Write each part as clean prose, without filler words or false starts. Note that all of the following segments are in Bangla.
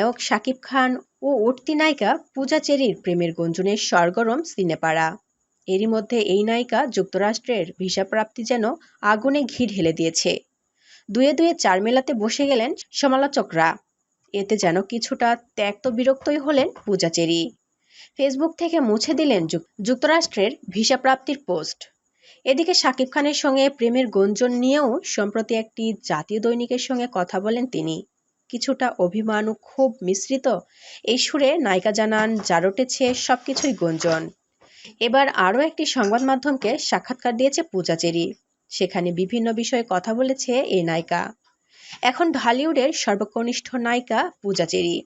নায়ক শাকিব খান ও উঠতি নায়িকা পূজা চেরির প্রেমের গুঞ্জনে সরগরম সিনেপাড়া। এরই মধ্যে এই নায়িকা যুক্তরাষ্ট্রের ভিসা প্রাপ্তি যেন আগুনে ঘি ঢেলে দিয়েছে। দুয়ে দুয়ে চার মেলাতে বসে গেলেন সমালোচকরা। এতে যেন কিছুটা ত্যক্ত বিরক্তই হলেন পূজা চেরি। ফেসবুক থেকে মুছে দিলেন যুক্তরাষ্ট্রের ভিসা প্রাপ্তির পোস্ট। এদিকে শাকিব খানের সঙ্গে প্রেমের গুঞ্জন নিয়েও সম্প্রতি একটি জাতীয় দৈনিকের সঙ্গে কথা বলেন তিনি। কিছুটা অভিমান ও ক্ষোভ মিশ্রিত এই সুরে নায়িকা জানান, যা রটেছে সবকিছুই গুঞ্জন। এবার আরও একটি সংবাদ মাধ্যমকে সাক্ষাৎকার দিয়েছে পূজা চেরি। সেখানে বিভিন্ন বিষয়ে কথা বলেছে এই নায়িকা। এখন ঢালিউডের সর্বকনিষ্ঠ নায়িকা পূজা চেরি।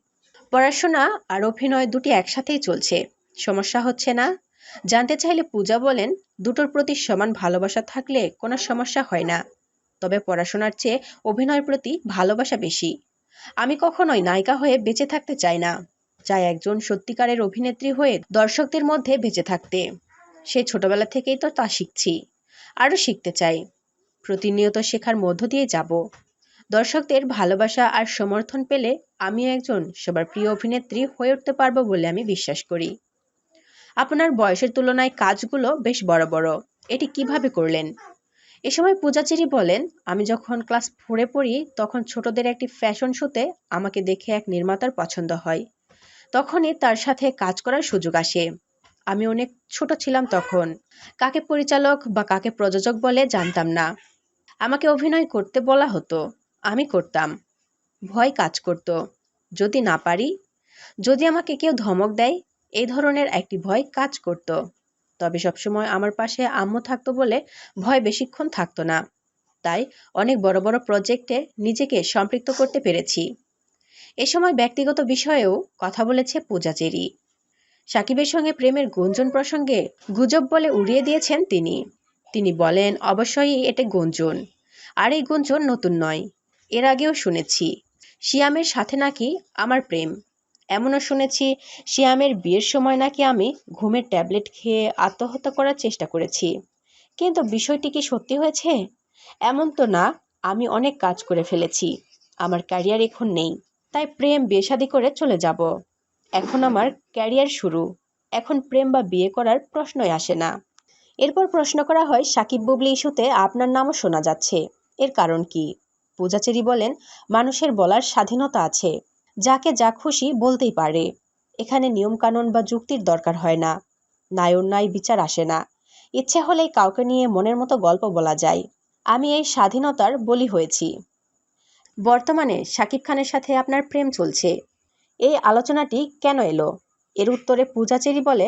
পড়াশোনা আর অভিনয় দুটি একসাথেই চলছে, সমস্যা হচ্ছে না? জানতে চাইলে পূজা বলেন, দুটোর প্রতি সমান ভালোবাসা থাকলে কোনো সমস্যা হয় না। তবে পড়াশোনার চেয়ে অভিনয়ের প্রতি ভালোবাসা বেশি। আমি কখনোই নায়িকা হয়ে বেঁচে থাকতে চাই না, চাই একজন সত্যিকারের অভিনেত্রী হয়ে দর্শকদের মধ্যে বেঁচে থাকতে। সেই ছোটবেলা থেকেই তো তা শিখছি, আরও শিখতে চাই। প্রতিনিয়ত শেখার মধ্য দিয়ে যাব। দর্শকদের ভালোবাসা আর সমর্থন পেলে আমিও একজন সবার প্রিয় অভিনেত্রী হয়ে উঠতে পারবো বলে আমি বিশ্বাস করি। আপনার বয়সের তুলনায় কাজগুলো বেশ বড় বড়, এটি কিভাবে করলেন? এ সময় পূজা চেরি বলেন, আমি যখন ক্লাস 4-এ পড়ি তখন ছোটদের একটি ফ্যাশন শোতে আমাকে দেখে এক নির্মাতার পছন্দ হয়। তখনই তার সাথে কাজ করার সুযোগ আসে। আমি অনেক ছোট ছিলাম তখন, কাকে পরিচালক বা কাকে প্রযোজক বলে জানতাম না। আমাকে অভিনয় করতে বলা হতো, আমি করতাম। ভয় কাজ করত, যদি না পারি, যদি আমাকে কেউ ধমক দেয়, এই ধরনের একটি ভয় কাজ করত। তবে সবসময় আমার পাশে আম্মু থাকতো বলে ভয় বেশিক্ষণ থাকতো না। তাই অনেক বড় বড় প্রজেক্টে নিজেকে সম্পৃক্ত করতে পেরেছি। এ সময় ব্যক্তিগত বিষয়েও কথা বলেছে পূজা চেরি। সাকিবের সঙ্গে প্রেমের গুঞ্জন প্রসঙ্গে গুজব বলে উড়িয়ে দিয়েছেন তিনি। তিনি বলেন, অবশ্যই এটা গুঞ্জন, আর এই গুঞ্জন নতুন নয়, এর আগেও শুনেছি শিয়ামের সাথে নাকি আমার প্রেম। এমনও শুনেছি শিয়ামের বিয়ের সময় নাকি আমি ঘুমের ট্যাবলেট খেয়ে আত্মহত্যা করার চেষ্টা করেছি। কিন্তু বিষয়টি কি সত্যি হয়েছে? এমন তো না। আমি অনেক কাজ করে ফেলেছি, আমার ক্যারিয়ার এখন নেই, তাই প্রেম বিয়ে শাদী করে চলে যাব। এখন আমার ক্যারিয়ার শুরু, এখন প্রেম বা বিয়ে করার প্রশ্নই আসে না। এরপর প্রশ্ন করা হয়, সাকিব বুবলি ইস্যুতে আপনার নামও শোনা যাচ্ছে, এর কারণ কি? পূজা চেরি বলেন, মানুষের বলার স্বাধীনতা আছে, যাকে যা খুশি বলতেই পারে। এখানে নিয়মকানুন বা যুক্তির দরকার হয় না, ন্যায় অন্যায় বিচার আসে না। ইচ্ছে হলেই কাউকে নিয়ে মনের মতো গল্প বলা যায়। আমি এই স্বাধীনতার বলি হয়েছি। বর্তমানে শাকিব খানের সাথে আপনার প্রেম চলছে, এই আলোচনাটি কেন এলো? এর উত্তরে পূজা চেরি বলে,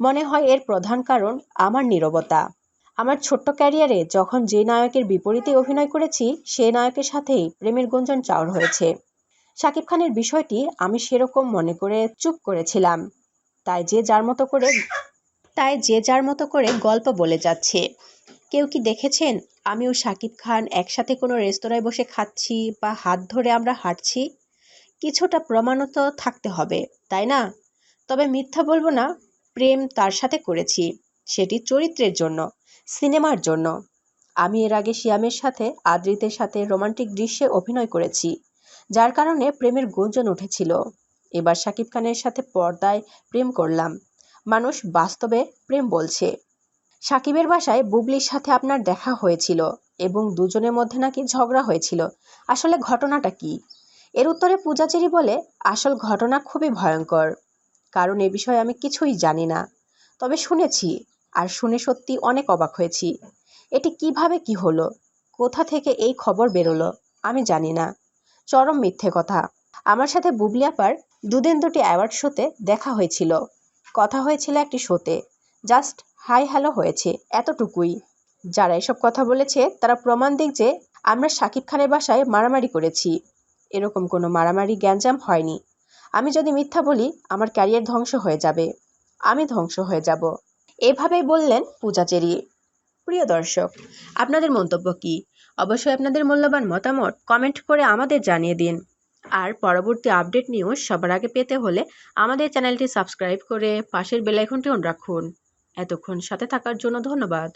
মনে হয় এর প্রধান কারণ আমার নীরবতা। আমার ছোট্ট ক্যারিয়ারে যখন যে নায়কের বিপরীতে অভিনয় করেছি, সেই নায়কের সাথেই প্রেমের গুঞ্জন চাউর হয়েছে। শাকিব খানের বিষয়টি আমি সেরকম মনে করে চুপ করেছিলাম। তাই যে যার মতো করে গল্প বলে যাচ্ছে। কেউ কি দেখেছেন আমি ও শাকিব খান একসাথে কোনো রেস্তোরাঁয় বসে খাচ্ছি বা হাত ধরে আমরা হাঁটছি? কিছুটা প্রমাণও তো থাকতে হবে, তাই না? তবে মিথ্যা বলবো না, প্রেম তার সাথে করেছি, সেটি চরিত্রের জন্য, সিনেমার জন্য। আমি এর আগে শিয়ামের সাথে, আদ্রিতের সাথে রোমান্টিক দৃশ্যে অভিনয় করেছি, যার কারণে প্রেমের গুঞ্জন উঠেছিল। এবার শাকিব খানের সাথে পর্দায় প্রেম করলাম, মানুষ বাস্তবে প্রেম বলছে। সাকিবের বাসায় বুবলির সাথে আপনার দেখা হয়েছিল এবং দুজনের মধ্যে নাকি ঝগড়া হয়েছিল, আসলে ঘটনাটা কি? এর উত্তরে পূজা চেরি বলে, আসল ঘটনা খুবই ভয়ঙ্কর, কারণ এ বিষয়ে আমি কিছুই জানি না। তবে শুনেছি, আর শুনে সত্যি অনেক অবাক হয়েছি। এটি কিভাবে কি হলো, কোথা থেকে এই খবর বেরোলো, আমি জানি না। চরম মিথ্যে কথা। আমার সাথে বুবলি আপার দুদিন দুটি অ্যাওয়ার্ড শোতে দেখা হয়েছিল, কথা হয়েছিল একটি শোতে, জাস্ট হাই হ্যালো হয়েছে, এতটুকুই। যারা এসব কথা বলেছে তারা প্রমাণ দিক যে আমরা শাকিব খানের বাসায় মারামারি করেছি। এরকম কোনো মারামারি গ্যাঞ্জাম হয়নি। আমি যদি মিথ্যা বলি আমার ক্যারিয়ার ধ্বংস হয়ে যাবে, আমি ধ্বংস হয়ে যাব। এভাবেই বললেন পূজা চেরি। প্রিয় দর্শক, আপনাদের মন্তব্য কি? অবশ্যই আপনাদের মূল্যবান মতামত কমেন্ট করে আমাদের জানিয়ে দিন। আর পরবর্তী আপডেট নিউজ সবার আগে পেতে হলে আমাদের চ্যানেলটি সাবস্ক্রাইব করে পাশের বেল আইকনটি অন রাখুন। এতক্ষণ সাথে থাকার জন্য ধন্যবাদ।